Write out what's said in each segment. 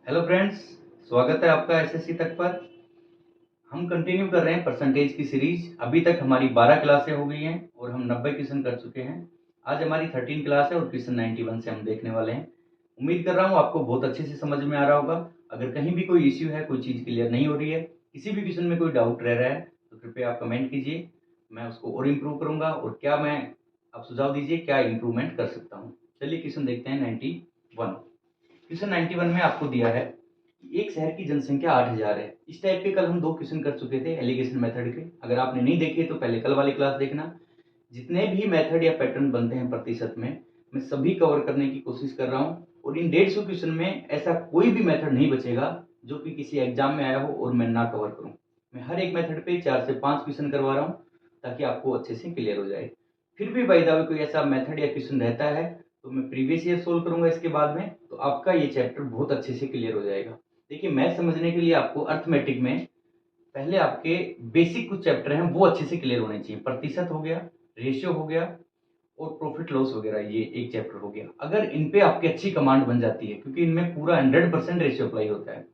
Hello friends, स्वागत है आपका एसएससी तक पर। हम कंटिन्यू कर रहे हैं परसेंटेज की सीरीज। अभी तक हमारी 12 क्लासें हो गई हैं और हम 90 क्वेश्चन कर चुके हैं। आज हमारी 13 क्लास है और क्वेश्चन 91 से हम देखने वाले हैं। उम्मीद कर रहा हूँ आपको बहुत अच्छे से समझ में आ रहा होगा। अगर कहीं भी कोई इश्यू है, कोई चीज़ क्लियर नहीं हो रही है, किसी भी क्वेश्चन में कोई डाउट रह रहा है, तो कृपया आप कमेंट कीजिए। मैं उसको और इम्प्रूव करूँगा और क्या मैं आप सुझाव दीजिए क्या इम्प्रूवमेंट कर सकता हूँ। चलिए क्वेश्चन देखते हैं 91। क्वेश्चन 91 में आपको दिया है कि एक शहर की जनसंख्या 8000 है। इस टाइप के कल हम 2 क्वेश्चन कर चुके थे एलिगेशन मेथड के। अगर आपने नहीं देखे तो पहले कल वाली क्लास देखना। जितने भी मेथड या पैटर्न बनते हैं प्रतिशत में, मैं सभी कवर करने की कोशिश कर रहा हूँ और इन 150 क्वेश्चन में ऐसा कोई भी मेथड नहीं बचेगा जो कि किसी एग्जाम में आया हो और मैं ना कवर करूँ। मैं हर एक मेथड पे 4 से 5 क्वेश्चन करवा रहा हूँ ताकि आपको अच्छे से क्लियर हो जाए। फिर भी बाय द वे कोई ऐसा मेथड या क्वेश्चन रहता है तो मैं प्रीवियस ईयर सोल्व करूंगा इसके बाद में, तो आपका ये चैप्टर बहुत अच्छे से क्लियर हो जाएगा। देखिए, मैथ समझने के लिए आपको अर्थमेटिक में पहले आपके बेसिक कुछ चैप्टर हैं वो अच्छे से क्लियर होने चाहिए। प्रतिशत हो गया, रेशियो हो गया और प्रॉफिट लॉस वगैरह, ये एक चैप्टर हो गया। अगर इन पे आपकी अच्छी कमांड बन जाती है, क्योंकि इनमें पूरा 100% रेशियो अप्लाई होता है,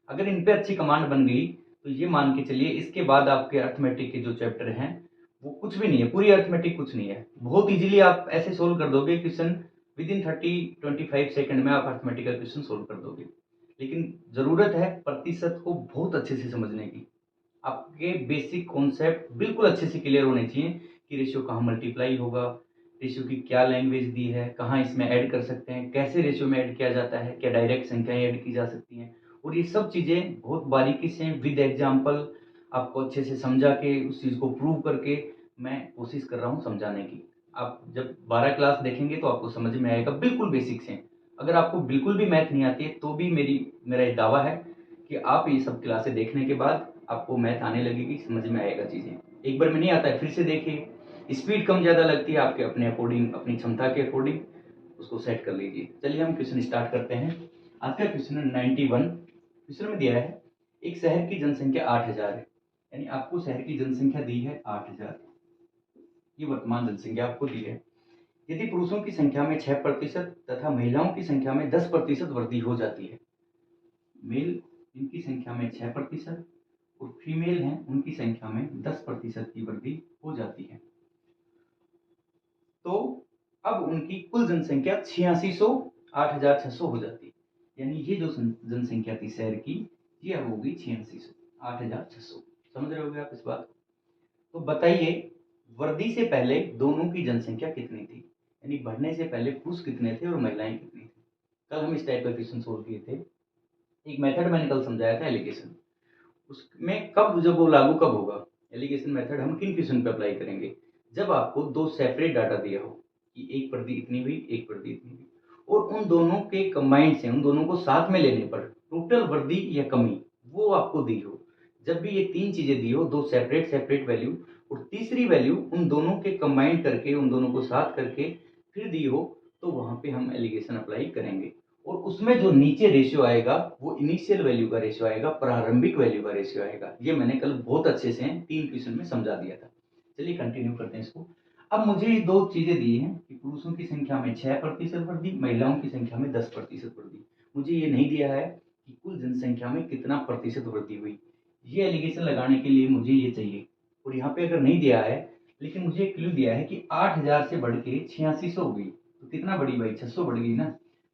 अगर इन पे अच्छी कमांड बन गई तो ये मान के चलिए इसके बाद आपके अर्थमेटिक के जो चैप्टर हैं वो कुछ भी नहीं है। पूरी अर्थमेटिक कुछ नहीं है। बहुत इजीली आप ऐसे सोल्व कर दोगे क्वेश्चन। विद इन 30-25 सेकंड में आप अर्थमेटिक का क्वेश्चन सोल्व कर दोगे। लेकिन जरूरत है प्रतिशत को बहुत अच्छे से समझने की। आपके बेसिक कॉन्सेप्ट बिल्कुल अच्छे से क्लियर होने चाहिए कि रेशियो कहाँ मल्टीप्लाई होगा, रेशियो की क्या लैंग्वेज दी है, कहाँ इसमें ऐड कर सकते हैं, कैसे रेशियो में ऐड किया जाता है, क्या डायरेक्ट संख्याएं ऐड की जा सकती हैं। और ये सब चीज़ें बहुत बारीकी से विद एग्जाम्पल आपको अच्छे से समझा के उस चीज़ को प्रूव करके मैं कोशिश कर रहा हूँ समझाने की। आप जब 12 क्लास देखेंगे तो आपको समझ में आएगा बिल्कुल बेसिक से। अगर आपको बिल्कुल भी मैथ नहीं आती है तो भी मेरा एक दावा है कि आप ये सब क्लासें देखने के बाद आपको मैथ आने लगेगी, समझ में आएगा चीज़ें। एक बार में नहीं आता है, फिर से देखिए। स्पीड कम ज़्यादा लगती है आपके अपने अकॉर्डिंग, अपनी क्षमता के अकॉर्डिंग उसको सेट कर लीजिए। चलिए हम क्वेश्चन स्टार्ट करते हैं। आज का क्वेश्चन है 91। क्वेश्चन में दिया है एक शहर की जनसंख्या 8000 है, यानी आपको शहर की जनसंख्या दी है 8000। ये वर्तमान जनसंख्या आपको दी है। यदि पुरुषों की संख्या में 6% तथा महिलाओं की संख्या में 10% वृद्धि हो जाती है। मेल इनकी संख्या में 6% और फीमेल हैं उनकी संख्या में 10% की वृद्धि हो जाती है, तो अब उनकी कुल जनसंख्या 8600 8600 हो जाती है। यानी ये जो जनसंख्या थी शहर की, ये अब होगी 8600 8600। समझ रहे होगे आप इस बात। तो बताइए, वृद्धि से पहले दोनों की जनसंख्या कितनी थी, यानी बढ़ने से पहले पुरुष कितने थे और महिलाएं कितनी थी। कल हम इस टाइप का क्वेश्चन सोल्व किए थे। एक मेथड मैंने कल समझाया था एलिगेशन। उसमें कब, जब वो लागू कब होगा, एलिगेशन मेथड हम किन क्वेश्चन पे अप्लाई करेंगे, जब आपको दो सेपरेट डाटा दिया हो कि एक वृद्धि इतनी हुई, एक वृद्धि इतनी हुई, और उन दोनों के कंबाइंड से, उन दोनों को साथ में लेने पर टोटल वृद्धि या कमी वो आपको दी हो। जब भी ये तीन चीजें दी हो, दो सेपरेट सेपरेट वैल्यू और तीसरी वैल्यू उन दोनों के कंबाइंड करके, उन दोनों को साथ करके फिर दी हो, तो वहां पे हम एलिगेशन अप्लाई करेंगे। और उसमें जो नीचे रेशियो आएगा वो इनिशियल वैल्यू का रेशियो आएगा, प्रारंभिक वैल्यू का रेशियो आएगा। ये मैंने कल बहुत अच्छे से 3 क्वेश्चन में समझा दिया था। चलिए कंटिन्यू करते हैं इसको। अब मुझे ये दो चीजें दी हैं कि पुरुषों की संख्या में 6% वृद्धि, महिलाओं की संख्या में 10% वृद्धि। मुझे ये नहीं दिया है कि कुल जनसंख्या में कितना प्रतिशत वृद्धि हुई। ये एलिगेशन लगाने के लिए मुझे ये चाहिए। और यहाँ पे अगर नहीं दिया है, लेकिन मुझे एक क्लू दिया है कि 8000 से बढ़ के 8600 हो गई, तो कितना बढ़ी भाई, 600 बढ़ गई ना।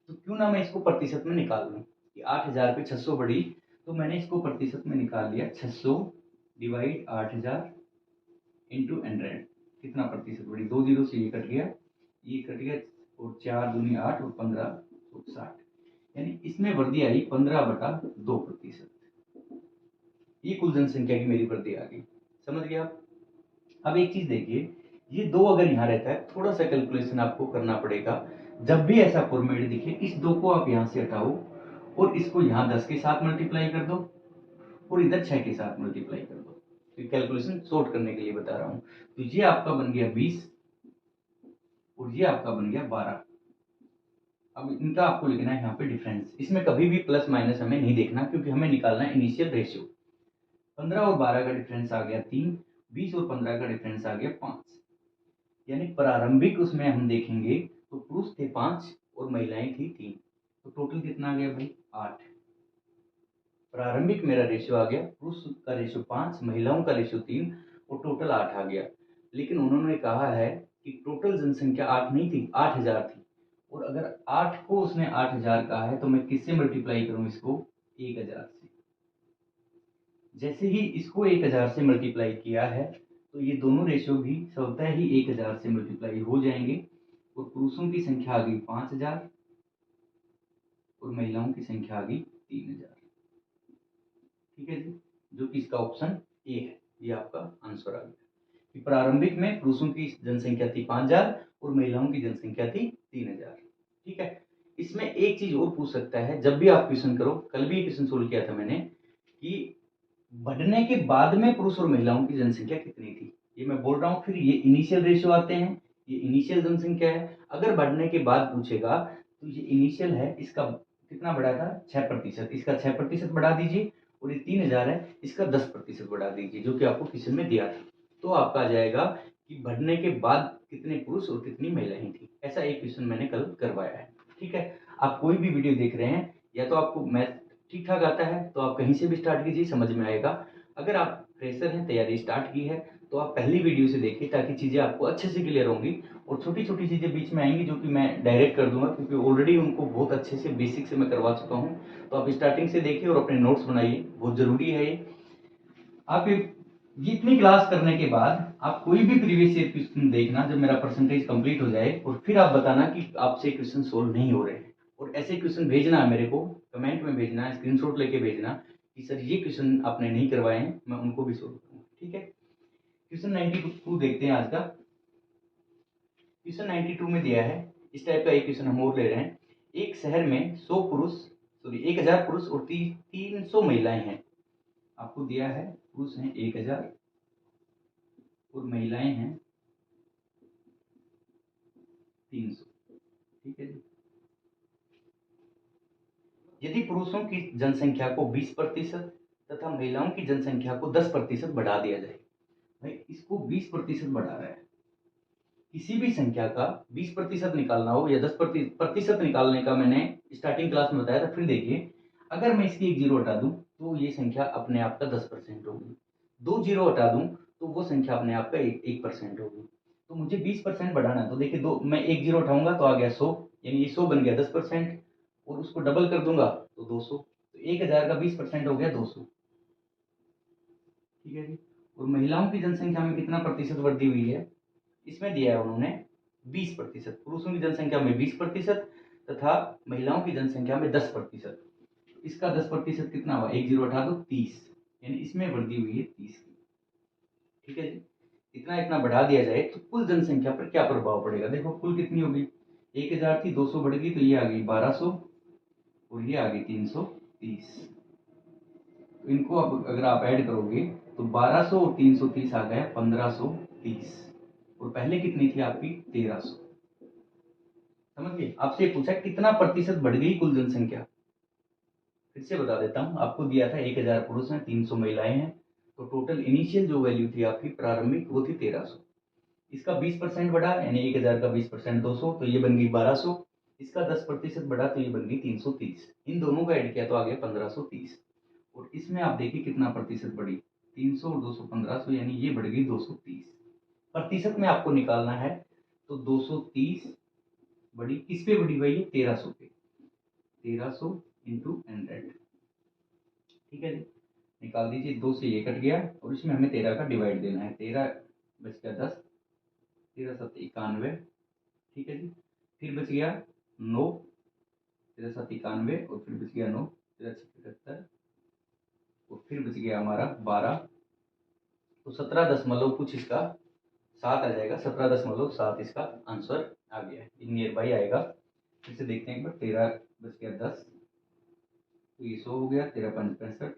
तो क्यों ना मैं इसको प्रतिशत में निकाल लूँ कि 8000 पे 600 बढ़ी, तो मैंने इसको प्रतिशत में निकाल लिया। 600 डिवाइड 8000 इंटू 100, कितना प्रतिशत बढ़ी। 2 जीरो से ये कट गया, ये कट गया, और 4 दूनी 8 और 15 तो 60, यानी इसमें वृद्धि आई 15/2%। ये कुल जनसंख्या की मेरी वृद्धि आ गई। समझ गया आप। अब एक चीज देखिए, ये दो अगर यहाँ रहता है, थोड़ा सा कैलकुलेशन आपको करना पड़ेगा। जब भी ऐसा फॉर्मेट दिखे, इस दो को आप यहाँ से हटाओ और इसको यहाँ 10 के साथ मल्टीप्लाई कर दो और इधर 6 के साथ मल्टीप्लाई कर दो। तो कैलकुलेशन शॉर्ट करने के लिए बता रहा हूँ। तो ये आपका बन गया 20 और ये आपका बन गया 12। अब इनका आपको लिखना है यहाँ पे डिफरेंस। इसमें कभी भी प्लस माइनस हमें नहीं देखना, क्योंकि हमें निकालना है इनिशियल रेशियो। 15 और 12 का डिफरेंस आ गया 3, 20 और 15 का डिफरेंस आ गया 5। यानी प्रारंभिक उसमें हम देखेंगे तो पुरुष थे 5 और महिलाएं थी 3, तो टोटल कितना आ गया भाई 8। प्रारंभिक मेरा रेशियो आ गया, पुरुष का रेशियो 5, महिलाओं का रेशियो 3 और टोटल 8 आ गया। लेकिन उन्होंने कहा है कि टोटल जनसंख्या 8 नहीं थी, 8000 थी। और अगर 8 को उसने 8000 कहा है तो मैं किससे मल्टीप्लाई करूं इसको? 1000 से। जैसे ही इसको 1000 से मल्टीप्लाई किया है तो ये दोनों रेशियो भी स्वतः ही 1000 से मल्टीप्लाई हो जाएंगे और पुरुषों की संख्या आ गई 5000 और महिलाओं की संख्या आ गई 3000। ठीक है जी, जो कि इसका ऑप्शन ए है, ये आपका आंसर आ गया कि प्रारंभिक में पुरुषों की जनसंख्या थी 5000 और महिलाओं की जनसंख्या थी 3000। ठीक है, इसमें एक चीज और पूछ सकता है, जब भी आप क्वेश्चन करो, कल भी क्वेश्चन सोल्व किया था मैंने, कि बढ़ने के बाद में पुरुष और महिलाओं की जनसंख्या कितनी थी। ये मैं बोल रहा हूँ, फिर ये इनिशियल रेशियो आते हैं, ये इनिशियल जनसंख्या है। अगर बढ़ने के बाद पूछेगा तो ये इनिशियल है, इसका कितना बढ़ा था? 6%। इसका 6% बढ़ा दीजिए और ये 3000 है, इसका 10% बढ़ा दीजिए, जो कि आपको क्वेश्चन में दिया था। तो आपका आ जाएगा कि बढ़ने के बाद कितने पुरुष और कितनी महिलाएं थी। ऐसा एक क्वेश्चन मैंने कल करवाया है। ठीक है, आप कोई भी वीडियो देख रहे हैं, या तो आपको मैथ ठीक ठाक आता है तो आप कहीं से भी स्टार्ट कीजिए, समझ में आएगा। अगर आप फ्रेशर हैं, तैयारी स्टार्ट की है, तो आप पहली वीडियो से देखिए, ताकि चीज़ें आपको अच्छे से क्लियर होंगी और छोटी छोटी चीज़ें बीच में आएंगी जो कि मैं डायरेक्ट कर दूंगा, क्योंकि ऑलरेडी उनको बहुत अच्छे से बेसिक से मैं करवा चुका हूँ। तो आप स्टार्टिंग से देखिए और अपने नोट्स बनाइए, बहुत ज़रूरी है ये। आप ये इतनी क्लास करने के बाद आप कोई भी प्रीवियस ईयर क्वेश्चन देखना, जब मेरा परसेंटेज कंप्लीट हो जाए, और फिर आप बताना कि आपसे क्वेश्चन सोल्व नहीं हो रहे हैं। और ऐसे क्वेश्चन भेजना है मेरे को, कमेंट में भेजना, स्क्रीनशॉट लेके भेजना कि सर ये क्वेश्चन आपने नहीं करवाए हैं, मैं उनको भी सोल्व करूँगा। ठीक है, क्वेश्चन 92 देखते हैं आज का। क्वेश्चन 92 में दिया है, इस टाइप का एक क्वेश्चन हम और ले रहे हैं। एक शहर में 1000 पुरुष और 300 महिलाएं हैं। आपको दिया है पुरुष हैं 1000 और महिलाएं हैं 300। ठीक है जी, यदि पुरुषों की जनसंख्या को 20% तथा महिलाओं की जनसंख्या को 10% बढ़ा दिया जाए। भाई इसको 20% बढ़ा रहा है, किसी भी संख्या का 20% निकालना हो या 10% निकालने का मैंने स्टार्टिंग क्लास में बताया था। फिर देखिए, अगर मैं इसकी एक जीरो हटा दूं तो ये संख्या अपने आप का 10% होगी, 2 जीरो हटा दूं तो वो संख्या अपने आप का 1% होगी। तो मुझे 20% बढ़ाना है, तो देखिए, दो मैं एक जीरो उठाऊंगा तो आ गया 100, यानी ये 100 बन गया 10%, और उसको डबल कर दूंगा तो 200, तो 1000 का 20% हो गया 200। ठीक है जी, और महिलाओं की जनसंख्या में कितना प्रतिशत वृद्धि हुई है, इसमें दिया है उन्होंने 20%। पुरुषों की जनसंख्या में 20% तथा महिलाओं की जनसंख्या में 10%। इसका 10% कितना हुआ, एक जीरो हटा दो 30, यानी इसमें वृद्धि हुई है 30 की। ठीक है जी, इतना इतना बढ़ा दिया जाए तो कुल जनसंख्या पर क्या प्रभाव पड़ेगा। देखो कुल कितनी होगी, 1000 थी, 200 बढ़ गई तो ये आ गई 1200 और ये आ गई 330। तो इनको अब अगर आप ऐड करोगे तो 1200 और 330 आ गया 1530, और पहले कितनी थी आपकी 1300। समझ गए, आपसे पूछा कितना प्रतिशत बढ़ गई कुल जनसंख्या। फिर से बता देता हूँ, आपको दिया था 1000 पुरुष हैं 300 महिलाएं हैं, तो टोटल इनिशियल जो वैल्यू थी आपकी प्रारंभिक वो थी 1300। इसका 20% बढ़ा, यानी 1000 का 20% 200, तो ये बन गई 1200। इसका 10% बढ़ा तो ये बन गई 330। इन दोनों का ऐड किया तो आ गया 1530। और इसमें आप देखिए कितना प्रतिशत बढ़ी, 300 और 200 1500, यानी ये बढ़ गई 230। प्रतिशत में आपको निकालना है तो 230 बड़ी किस पे बढ़ी हुई है, 1300 पे, 1300 इंटू 100। ठीक है जी, निकाल दीजिए, 2 से ये कट गया और इसमें हमें 13 का डिवाइड देना है, 13 बच गया 10, 13 7 91। ठीक है जी, फिर बच गया 9, 13 7 91 और फिर बच गया 9, 13 6 75 और फिर बच गया हमारा 12। तो 17 कुछ इसका 7 आ जाएगा, 17.7 इसका आंसर आ गया, नियर बाई आएगा। फिर से देखते हैं एक बार, 13 बच गया 10, तो ये 100 हो गया, 13 5 65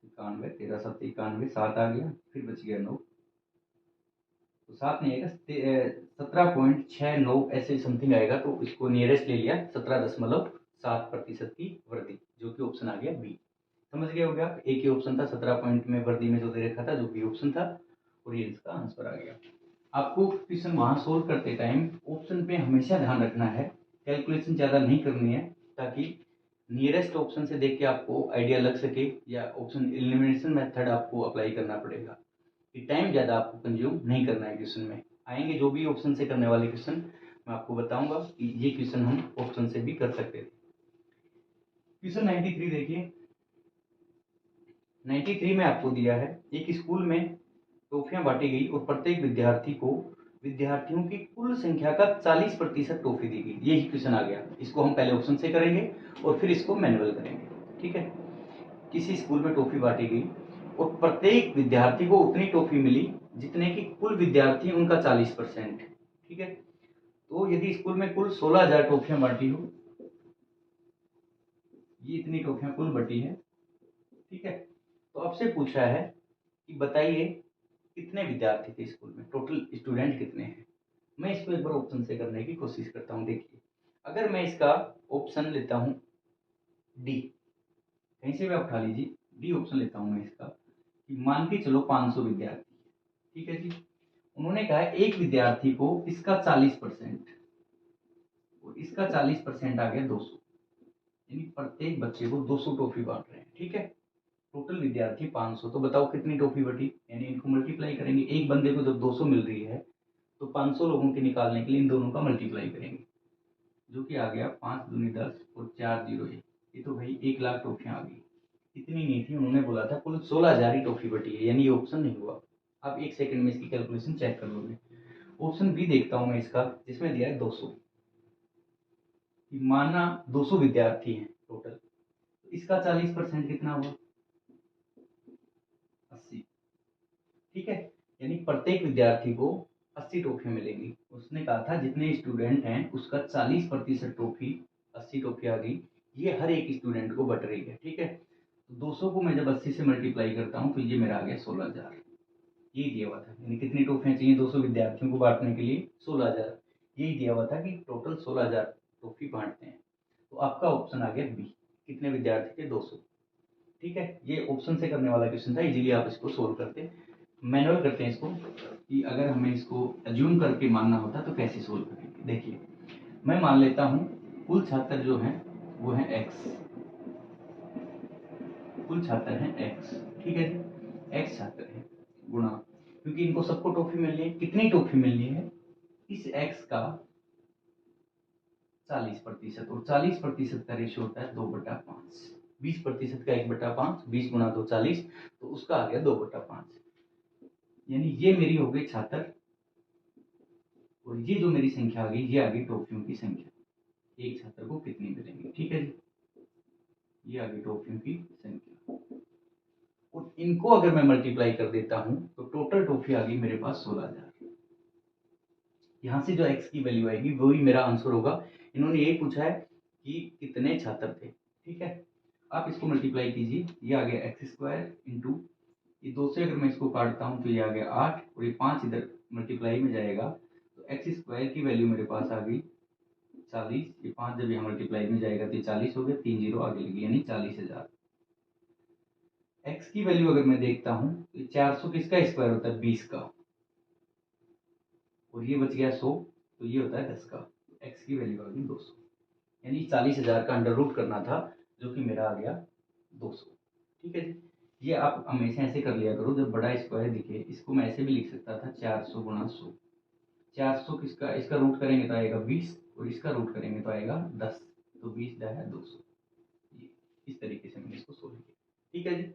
91, 13 7 91, 7 आ गया, फिर बच गया 9, तो 7 नहीं आएगा, 17.69 ऐसे समथिंग आएगा, तो इसको नियरेस्ट ले लिया, 17.7% की वृद्धि, जो कि ऑप्शन आ गया बी। समझ गए हो गया, एक ही ऑप्शन था 17 पॉइंट में वृद्धि में जो दे रखा था, जो बी ऑप्शन था, और ये इसका आंसर आ गया। आपको क्वेश्चन वहां सोल्व करते टाइम ऑप्शन पे हमेशा ध्यान रखना है, कैलकुलेशन ज़्यादा नहीं करनी है, ताकि नियरेस्ट ऑप्शन से देख के आपको आइडिया लग सके, या ऑप्शन एलिमिनेशन मेथड आपको अप्लाई करना पड़ेगा, कि टाइम ज़्यादा आपको कंज्यूम नहीं करना है क्वेश्चन में। आएंगे जो भी ऑप्शन से करने वाले क्वेश्चन, मैं आपको बताऊंगा कि ये क्वेश्चन हम ऑप्शन से भी कर सकते थे। क्वेश्चन 93 देखिए। 93 में आपको दिया है, एक स्कूल में टॉफियां बांटी गई और प्रत्येक विद्यार्थी को विद्यार्थियों की कुल संख्या का 40% टॉफी दी गई। यही क्वेश्चन आ गया। इसको हम पहले ऑप्शन से करेंगे और फिर इसको मैनुअल करेंगे, ठीक है। किसी स्कूल में टॉफी बांटी गई और प्रत्येक विद्यार्थी को उतनी टॉफी मिली जितने की कुल विद्यार्थी उनका 40%, ठीक है। तो यदि स्कूल में कुल 16,000 टॉफियां बांटी हो, ये इतनी टॉफियां कुल बटी है, ठीक है। तो आपसे पूछा है कि बताइए कितने विद्यार्थी थे स्कूल में, टोटल स्टूडेंट कितने हैं। मैं इसको एक बार ऑप्शन से करने की कोशिश करता हूँ। देखिए, अगर मैं इसका ऑप्शन लेता हूँ डी, कहीं से भी आप उठा लीजिए, डी ऑप्शन लेता हूँ मैं इसका, कि मान के चलो 500 विद्यार्थी, ठीक है जी। उन्होंने कहा एक विद्यार्थी को इसका 40% और इसका 40% आ गया 200, यानी प्रत्येक बच्चे को 200 टॉफी बांट रहे हैं, ठीक है। टोटल विद्यार्थी 500, तो बताओ कितनी टॉफी बटी, यानी इनको मल्टीप्लाई करेंगे। एक बंदे को जब 200 मिल रही है तो 500 लोगों के निकालने के लिए इन दोनों का मल्टीप्लाई करेंगे, जो कि आ गया 5 दूनी 10 और 4 जीरो 1। ये तो भाई 1,00,000 टॉफियां आ गई। इतनी नहीं थी, उन्होंने बोला था कुल 16,000 ही टॉफी बटी है, यानी ये ऑप्शन नहीं हुआ। आप एक सेकंड में इसकी कैलकुलेशन चेक कर लोगे। ऑप्शन बी देखता हूं मैं इसका, जिसमें दिया है 200, माना 200 विद्यार्थी हैं टोटल, तो इसका 40% कितना हुआ, 80, ठीक है। यानी प्रत्येक विद्यार्थी को 80 टॉफियां मिलेंगी। उसने कहा था जितने स्टूडेंट हैं उसका 40% टॉफी, 80 टॉफी आ गई, ये हर एक स्टूडेंट को बट रही है, ठीक है। तो 200 को मैं जब 80 से मल्टीप्लाई करता हूँ तो ये मेरा आ गया 16,000। यही दिया हुआ था, यानी कितनी टॉफियां चाहिए 200 विद्यार्थियों को बांटने के लिए, 16,000। यही दिया हुआ था कि टोटल 16,000 टॉफी बांटते हैं। तो आपका ऑप्शन आ गया बी, कितने विद्यार्थी थे 200, ठीक है। ये ऑप्शन से करने वाला क्वेश्चन था, इजीली आप इसको सोल्व करते। मैनुअल करते हैं इसको, कि अगर हमें इसको अज्यूम करके मानना होता तो कैसे सोल्व करेंगे। देखिए, मैं मान लेता हूँ कुल छात्र जो हैं वो है एक्स, कुल छात्र हैं एक्स, ठीक है जी। एक्स छात्र हैं गुणा, क्योंकि इनको सबको टॉफी मिलनी है, कितनी टॉफी मिलनी है, इस एक्स का 40%, और 40% का रेशियो होता है 2/5। 20% का 1/5, 20 गुणा 2 40, तो उसका आ गया 2/5। यानी ये मेरी हो गई छात्र, और ये जो मेरी संख्या आ गई ये आ गई टॉफियों की संख्या, एक छात्र को कितनी मिलेंगी, ठीक है जी। ये आ गई टॉफियों की संख्या, और इनको अगर मैं मल्टीप्लाई कर देता हूं तो टोटल टॉफी आ गई मेरे पास 16,000। यहाँ से जो एक्स की वैल्यू आएगी वही मेरा आंसर होगा। इन्होंने यही पूछा है कि कितने छात्र थे, ठीक है। आप इसको मल्टीप्लाई कीजिए, ये आ गया एक्स स्क्वायर इंटू, ये 2 से अगर मैं इसको काटता हूँ तो ये आ गया 8, और ये 5 इधर मल्टीप्लाई में जाएगा, तो एक्स स्क्वायर की वैल्यू मेरे पास आ गई 40। ये 5 जब यहाँ मल्टीप्लाई में जाएगा तो ये 40 हो गया, 3 जीरो आगे लगी, यानी 40,000। एक्स की वैल्यू अगर मैं देखता हूँ तो 400 किसका स्क्वायर होता है, 20 का, और ये बच गया 100, तो ये होता है 10 का। एक्स की वैल्यू आ गई 200, यानी 40,000 का अंडर रूट करना था, जो कि मेरा आ गया 200, ठीक है जी। ये आप हमेशा ऐसे कर लिया करो, जब बड़ा स्क्वायर दिखे, इसको मैं ऐसे भी लिख सकता था 400 गुणा 100। 400 किसका, इसका रूट करेंगे तो आएगा 20, और इसका रूट करेंगे तो आएगा 10, तो 20 है 200। इस तरीके से मैंने इसको सोल्व किया, ठीक है जी।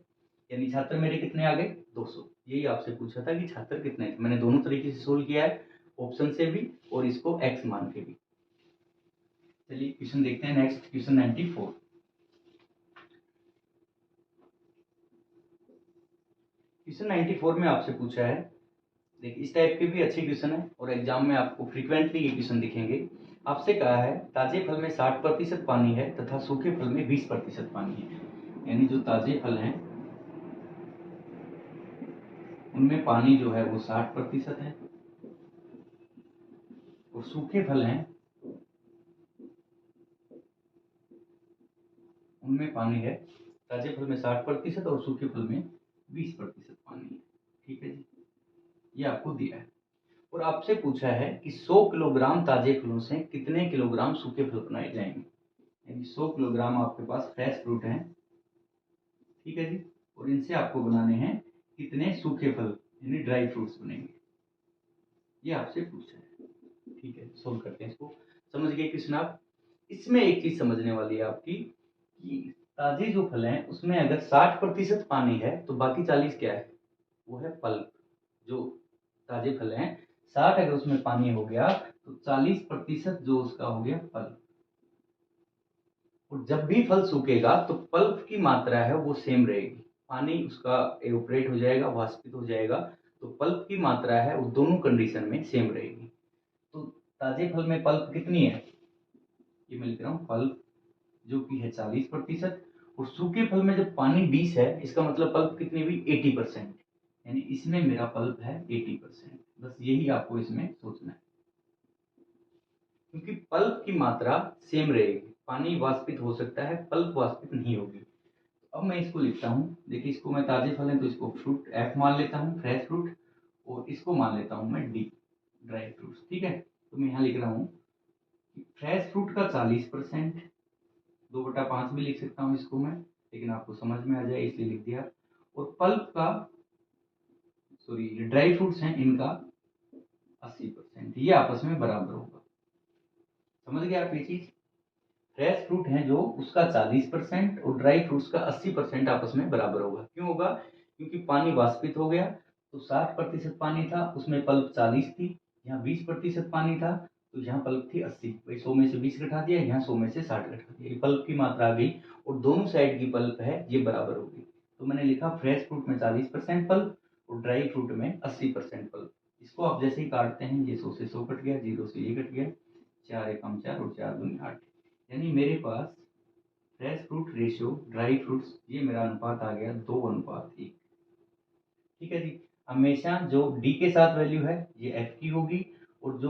यानी छात्र मेरे कितने आ गए, 200। यही आपसे पूछा था कि छात्र कितने थे, मैंने दोनों तरीके से सोल्व किया है, ऑप्शन से भी और इसको एक्स मान के भी। चलिए क्वेश्चन देखते हैं नेक्स्ट, क्वेश्चन 94। क्वेश्चन 94 में आपसे पूछा है, देखिए इस टाइप के भी अच्छे क्वेश्चन है और एग्जाम में आपको फ्रीक्वेंटली ये क्वेश्चन दिखेंगे। आपसे कहा है ताजे फल में 60% पानी है तथा सूखे फल में 20% पानी है। यानी जो ताजे फल हैं उनमें पानी जो है वो 60% है, और सूखे फल हैं उनमें पानी है, ताजे फल में 60% और सूखे फल में 20% पानी है, ठीक है जी। ये आपको दिया है, और आपसे पूछा है कि 100 किलोग्राम ताजे फलों से कितने किलोग्राम सूखे फल बनाए जाएंगे। यानी 100 किलोग्राम आपके पास फ्रेश फ्रूट हैं, ठीक है जी। और इनसे आपको बनाने हैं कितने सूखे फल, यानी ड्राई फ्रूट्स बनेंगे, ये आपसे पूछा है, ठीक है। सोल्व करते हैं इसको। समझ गए क्वेश्चन आप। इसमें एक चीज समझने वाली है आपकी कि ताजे जो फल हैं उसमें अगर 60% पानी है तो बाकी 40 क्या है, वो है पल्प। जो ताजे फल हैं 60 अगर उसमें पानी हो गया तो 40% जो उसका हो गया पल्प। और जब भी फल सूखेगा तो पल्प की मात्रा है वो सेम रहेगी, पानी उसका एवोपरेट हो जाएगा, वाष्पित हो जाएगा, तो पल्प की मात्रा है वो दोनों कंडीशन में सेम रहेगी। तो ताजे फल में पल्प कितनी है, ये मैं लिख रहा हूँ पल्प जो कि है 40%, और सूखे फल में जब पानी 20 है इसका मतलब पल्प कितनी हुई 80%, यानी इसमें मेरा पल्प है 80%। बस यही आपको इसमें सोचना है, क्योंकि पल्प की मात्रा सेम रहेगी, पानी वाष्पित हो सकता है, पल्प वाष्पित नहीं होगी। अब मैं इसको लिखता हूँ, देखिए इसको मैं ताजे फल है तो इसको फ्रूट एफ मान लेता हूँ, फ्रेश फ्रूट, और इसको मान लेता हूँ मैं डी, ड्राई फ्रूट्स, ठीक है। तो मैं यहाँ लिख रहा हूँ फ्रेश फ्रूट का 40%, 2/5 भी लिख सकता हूँ इसको मैं, लेकिन आपको समझ में आ जाए इसलिए लिख दिया। और पल्प का, सॉरी ये ड्राई फ्रूट्स हैं इनका 80%, ये आपस में बराबर होगा। समझ गए आप ये चीज। फ्रेश फ्रूट है जो उसका 40% और ड्राई फ्रूट्स का 80% आपस में बराबर होगा। क्यों होगा, क्योंकि पानी वाष्पित हो गया तो 60% पानी था उसमें पल्प 40 थी, यहाँ 20% पानी था तो यहाँ पल्प थी 80, भाई 100 में से 20 घटा दिया, यहाँ 100 में से 60 घटा दिया, ये पल्प की मात्रा आ गई और दोनों साइड की पल्प है ये बराबर होगी। तो मैंने लिखा फ्रेश फ्रूट में 40% पल्प और ड्राई फ्रूट में 80% पल्प। इसको आप जैसे ही काटते हैं ये 100 से 100 कट गया, 0 से ये कट गया, 4 एकम 4 और 4 दूनी 8, यानी मेरे पास fresh fruit ratio dry fruits ये मेरा अनुपात आ गया 2:1, ठीक है जी। हमेशा जो डी के साथ वैल्यू है ये एफ की होगी और जो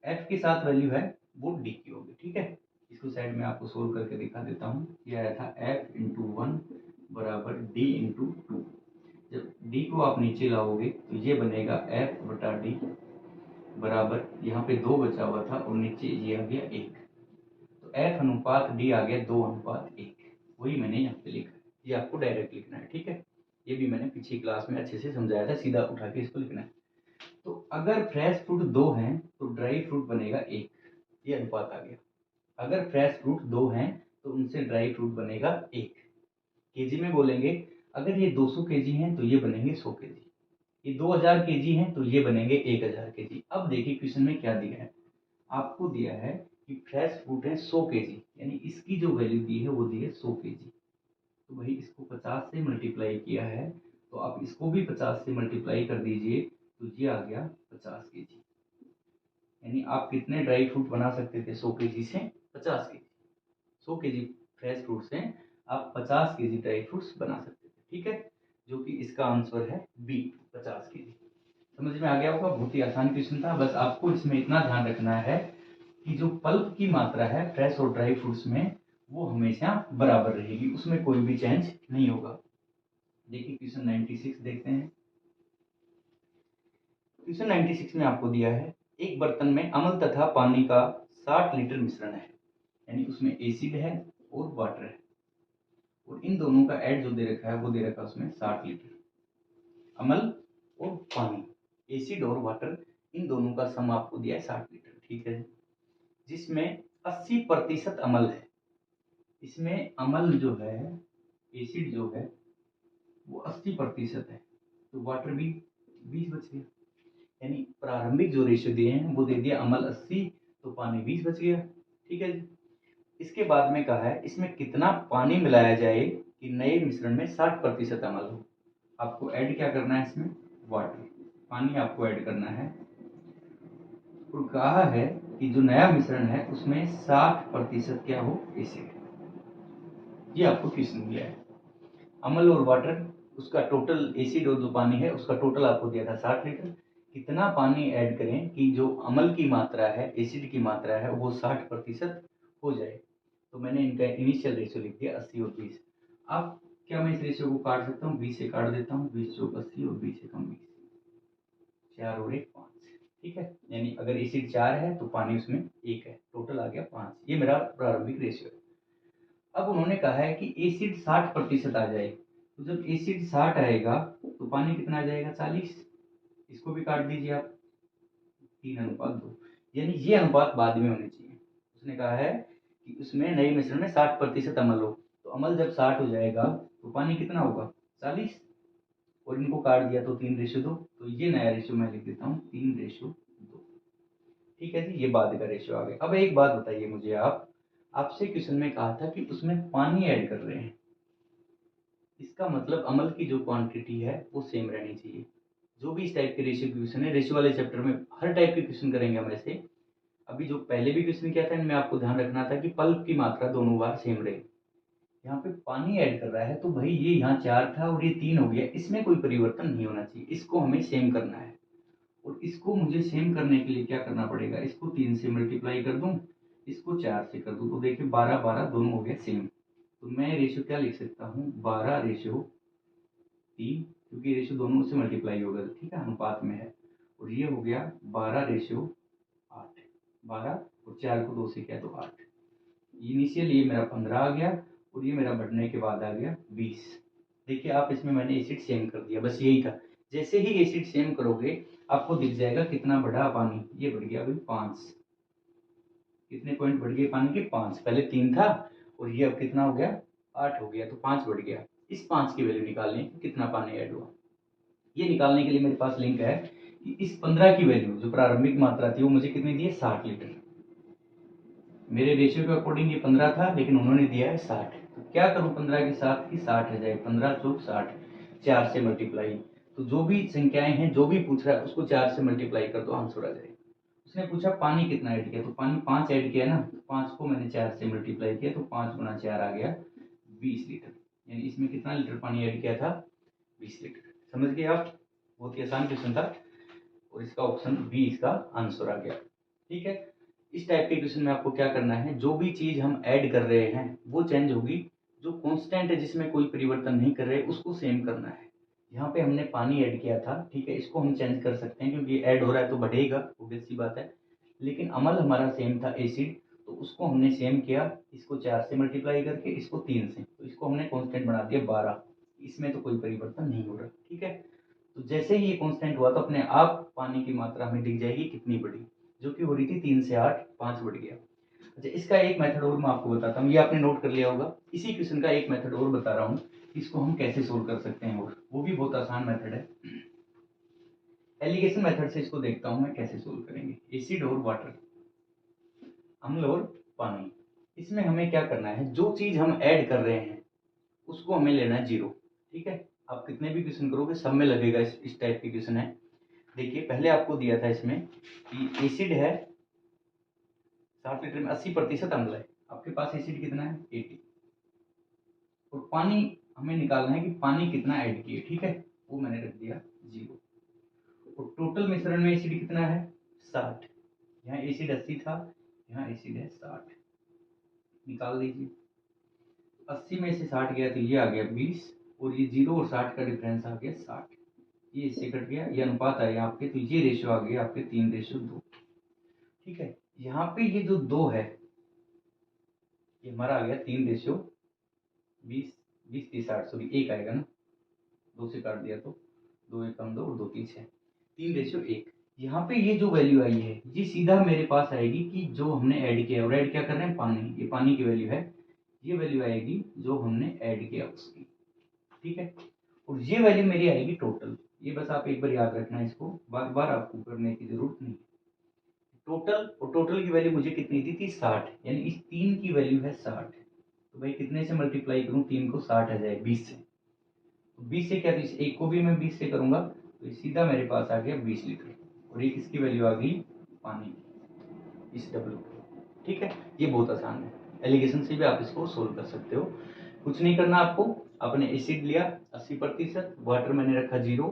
एफ के साथ वैल्यू है वो डी की होगी, ठीक है। इसको साइड में आपको सोल्व करके दिखा देता हूँ। ये आया था एफ इंटू 1 बराबर डी इंटू 2। जब डी को आप नीचे लाओगे तो ये बनेगा एफ बटा डी बराबर, यहाँ पे 2 बचा हुआ था और नीचे ये आ गया 1, तो एफ अनुपात डी आ गया 2:1, वही मैंने यहाँ पे लिखा है। ये आपको डायरेक्ट लिखना है, ठीक है। ये भी मैंने पिछली क्लास में अच्छे से समझाया था, सीधा उठा के इसको लिखना है। तो अगर फ्रेश फ्रूट 2 हैं तो ड्राई फ्रूट बनेगा 1, ये अनुपात आ गया। अगर फ्रेश फ्रूट 2 हैं तो उनसे ड्राई फ्रूट बनेगा 1। केजी में बोलेंगे, अगर ये 200 केजी हैं तो ये बनेंगे 100 केजी, ये 2000 केजी हैं तो ये बनेंगे 1000 केजी। अब देखिए क्वेश्चन में क्या दिया है, आपको दिया है कि फ्रेश फ्रूट है 100 केजी, यानी इसकी जो वैल्यू दी है वो दी है 100 केजी। तो भाई इसको 50 से मल्टीप्लाई किया है तो आप इसको भी 50 से मल्टीप्लाई कर दीजिए, तो ये आ गया 50 केजी। यानी आप कितने ड्राई फ्रूट बना सकते थे 100 केजी से 50 केजी, 100 केजी फ्रेश फ्रूट से आप 50 केजी ड्राई फ्रूट्स बना सकते थे, ठीक है। जो कि इसका आंसर है बी, 50 केजी। समझ में आ गया होगा, बहुत ही आसान क्वेश्चन था। बस आपको इसमें इतना ध्यान रखना है कि जो पल्प की मात्रा है फ्रेश और ड्राई फ्रूट्स में वो हमेशा बराबर रहेगी, उसमें कोई भी चेंज नहीं होगा। देखिए क्वेश्चन 96 देखते हैं। क्वेश्चन 96 में आपको दिया है एक बर्तन में अम्ल तथा पानी का 60 लीटर मिश्रण है, यानी उसमें एसिड है और वाटर है, और इन दोनों का ऐड जो दे रखा है वो दे रखा है उसमें 60 लीटर। अम्ल और पानी, एसिड और वाटर, इन दोनों का सम आपको दिया है 60 लीटर, ठीक है। जिसमें 80% अम्ल है, इसमें अम्ल जो है, एसिड जो है वो 80% है, तो वाटर भी 20 बच गया। यानी प्रारंभिक जो रेशियो दिए हैं वो दे दिया अम्ल 80 तो पानी 20 बच गया, ठीक है जी। इसके बाद में कहा है इसमें कितना पानी मिलाया जाए कि नए मिश्रण में 60% अम्ल हो। आपको ऐड क्या करना है इसमें, वाटर, पानी आपको ऐड करना है। और कहा है कि जो नया मिश्रण है उसमें 60% क्या हो, एसिड। ये आपको क्वेश्चन दिया है। अम्ल और वाटर, उसका टोटल एसिड और जो पानी है उसका टोटल आपको दिया था 60 लीटर। कितना पानी ऐड करें कि जो अम्ल की मात्रा है, एसिड की मात्रा है वो 60% हो जाए। तो मैंने इनका इनिशियल रेशियो लिख दिया 80 और 20। अब क्या मैं इस रेशियो को काट सकता हूँ, 20 से काट देता हूँ, 20 चौक 80 और 20 एकम 20, 4 और 1 5, ठीक है। यानी अगर एसिड 4 है तो पानी उसमें 1 है, टोटल आ गया 5। ये मेरा प्रारंभिक रेशियो है। अब उन्होंने कहा है कि एसिड 60% आ जाए, तो जब एसिड 60 आएगा तो पानी कितना आ जाएगा 40। इसको भी काट दीजिए आप, 3:2, यानी ये अनुपात बाद में होने चाहिए। उसने कहा है कि उसमें नए मिश्रण में 60% अम्ल हो, तो अम्ल जब 60 हो जाएगा तो पानी कितना होगा 40, और इनको काट दिया तो 3:2, तो ये नया रेशियो मैं लिख देता हूँ 3:2। ठीक है जी, ये बाद का रेशियो आ गया। अब एक बात बताइए मुझे, आप आपसे क्वेश्चन में कहा था कि उसमें पानी ऐड कर रहे हैं, इसका मतलब अम्ल की जो क्वांटिटी है वो सेम रहनी चाहिए। जो भी इस टाइप के रेशियो के क्वेश्चन है, रेशियो वाले चैप्टर में हर टाइप के क्वेश्चन करेंगे हम ऐसे। अभी जो पहले भी क्वेश्चन किया था इनमें आपको ध्यान रखना था कि पल्प की मात्रा दोनों बार सेम रहे। यहाँ पे पानी ऐड कर रहा है तो भाई ये यहाँ 4 था और ये 3 हो गया, इसमें कोई परिवर्तन नहीं होना चाहिए, इसको हमें सेम करना है। और इसको मुझे सेम करने के लिए क्या करना पड़ेगा, इसको 3 से मल्टीप्लाई कर दूं, इसको 4 से कर दूं, तो देखिए 12 दोनों हो गया सेम। तो मैं रेशियो क्या लिख सकता हूँ 12:3, क्योंकि रेशियो दोनों से मल्टीप्लाई होगा, ठीक है, अनुपात में है। और ये हो गया 12:8, 12 और 4 को 2 से किया तो 8। इनिशियल ये मेरा 15 आ गया और ये मेरा बढ़ने के बाद आ गया 20। देखिए आप इसमें मैंने एसिड सेम कर दिया, बस यही था। जैसे ही एसिड सेम करोगे आपको दिख जाएगा कितना बढ़ा पानी, ये बढ़ गया भाई 5। कितने पॉइंट बढ़ गए पानी के 5, पहले 3 था और ये अब कितना हो गया 8 हो गया, तो 5 बढ़ गया। इस 5 की वैल्यू निकालनी है कि कितना पानी ऐड हुआ। ये निकालने के लिए मेरे पास लिंक है कि इस 15 की वैल्यू जो प्रारंभिक मात्रा थी वो मुझे कितनी दी है 60 लीटर। मेरे रेशियो के अकॉर्डिंग ये 15 था लेकिन उन्होंने दिया है 60, तो क्या करूं 15 के साथ की 60 आ जाए, 15 चौक 60, 4 से मल्टीप्लाई। तो जो भी संख्याएं हैं जो भी पूछ रहा है उसको 4 से मल्टीप्लाई कर दो, आंसर आ जाएगा। उसने पूछा पानी कितना ऐड किया, तो पानी 5 ऐड किया ना, तो 5 को मैंने 4 से मल्टीप्लाई किया तो 5 गुना 4 आ गया 20 लीटर। यानी इसमें कितना लीटर पानी ऐड किया था 20 लीटर। समझ गए आप, बहुत ही आसान क्वेश्चन था और इसका ऑप्शन बी इसका आंसर आ गया। ठीक है, इस टाइप के क्वेश्चन में आपको क्या करना है, जो भी चीज हम ऐड कर रहे हैं वो चेंज होगी, जो कांस्टेंट है जिसमें कोई परिवर्तन नहीं कर रहे उसको सेम करना है। यहाँ पे हमने पानी ऐड किया था, ठीक है, इसको हम चेंज कर सकते हैं क्योंकि ऐड हो रहा है तो बढ़ेगा, ऑब्वियस सी बात है। लेकिन अमल हमारा सेम था एसिड, तो उसको हमने सेम किया, इसको 4 से मल्टीप्लाई करके, इसको 3 से, तो इसको हमने कांस्टेंट बना दिया 12। इसमें तो कोई परिवर्तन नहीं हो रहा, ठीक है। तो जैसे ही ये कांस्टेंट हुआ तो अपने आप पानी की मात्रा हमें दिख जाएगी कितनी बढ़ी, जो कि हो रही थी 3 से 8, 5 बढ़ गया। अच्छा, इसका एक मेथड और मैं आपको बताता हूँ, ये आपने नोट कर लिया होगा। इसी क्वेश्चन का एक मेथड और बता रहा हूँ, इसको हम कैसे सोल्व कर सकते हैं, और वो भी बहुत आसान मेथड है। एलिगेशन मेथड से इसको देखता हूँ मैं कैसे सोल्व करेंगे। एसिड और वाटर, अम्ल और पानी, इसमें हमें क्या करना है, जो चीज हम ऐड कर रहे हैं उसको हमें लेना है 0। ठीक है, आप कितने भी क्वेश्चन करोगे सब में लगेगा, इस टाइप के क्वेश्चन है। देखिए पहले आपको दिया था इसमें कि एसिड है 60 लीटर में 80% अम्ल है, आपके पास एसिड कितना है 80, और पानी हमें निकालना है कि पानी कितना ऐड किए, ठीक है, वो मैंने रख दिया 0। और टोटल मिश्रण में एसिड कितना है 60, यहाँ एसिड 80 था, यहाँ एसिड है 60, निकाल दीजिए। 80 में से 60 गया तो ये आ गया 20, और ये 0 और 60 का डिफरेंस आ गया 60, ये इससे कट गया, ये अनुपात आया आपके, तो ये रेशियो आ गया आपके 3:2। ठीक है, यहाँ पे ये जो 2 है ये हमारा आ गया 3:20, 20 30 60, सॉरी 1 आएगा ना, 2 से काट दिया तो 2 1 कम 2 और 2 3 6, 3:1। यहाँ पे ये जो वैल्यू आई है ये सीधा मेरे पास आएगी कि जो हमने ऐड किया, और ऐड क्या कर रहे हैं पानी, ये पानी की वैल्यू है, ये वैल्यू आएगी जो हमने ऐड किया उसकी। ठीक है, और ये वैल्यू मेरी आएगी टोटल। ये बस आप एक बार याद रखना, इसको बार बार आपको करने की जरूरत नहीं। टोटल, और टोटल की वैल्यू मुझे कितनी दी थी 60, यानी इस 3 की वैल्यू है 60, तो भाई कितने से मल्टीप्लाई करूं 3 को, 60 आ जाए 20 से, तो 20 से क्या, तो इस एक को भी मैं 20 से करूंगा तो सीधा मेरे पास आ गया 20 लीटर, और एक इसकी वैल्यू आ गई पानी की, इस डब्ल्यू। ठीक है, ये बहुत आसान है, एलिगेशन से भी आप इसको सोल्व कर सकते हो। कुछ नहीं करना आपको, आपने एसिड लिया 80%, वाटर मैंने रखा 0,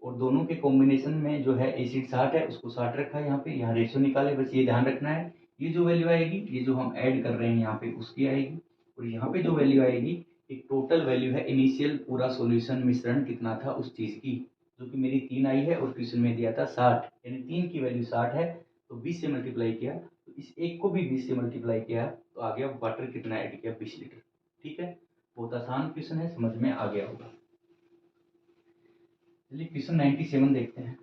और दोनों के कॉम्बिनेशन में जो है एसिड 60 है उसको 60 रखा है यहाँ पे, यहाँ रेशियो निकाले, बस ये ध्यान रखना है। ये जो वैल्यू आएगी ये जो हम ऐड कर रहे हैं यहाँ पे उसकी आएगी, और यहाँ पे जो वैल्यू आएगी एक टोटल वैल्यू है, इनिशियल पूरा सॉल्यूशन मिश्रण कितना था उस चीज की, जो कि मेरी 3 आई है और क्वेश्चन में दिया था 60, यानी 3 की वैल्यू 60 है, तो 20 से मल्टीप्लाई किया, तो इस एक को भी 20 से मल्टीप्लाई किया तो आ गया वाटर कितना ऐड किया 20 लीटर। ठीक है, बहुत आसान क्वेश्चन है, समझ में आ गया होगा। चलिए क्वेश्चन 97 देखते हैं।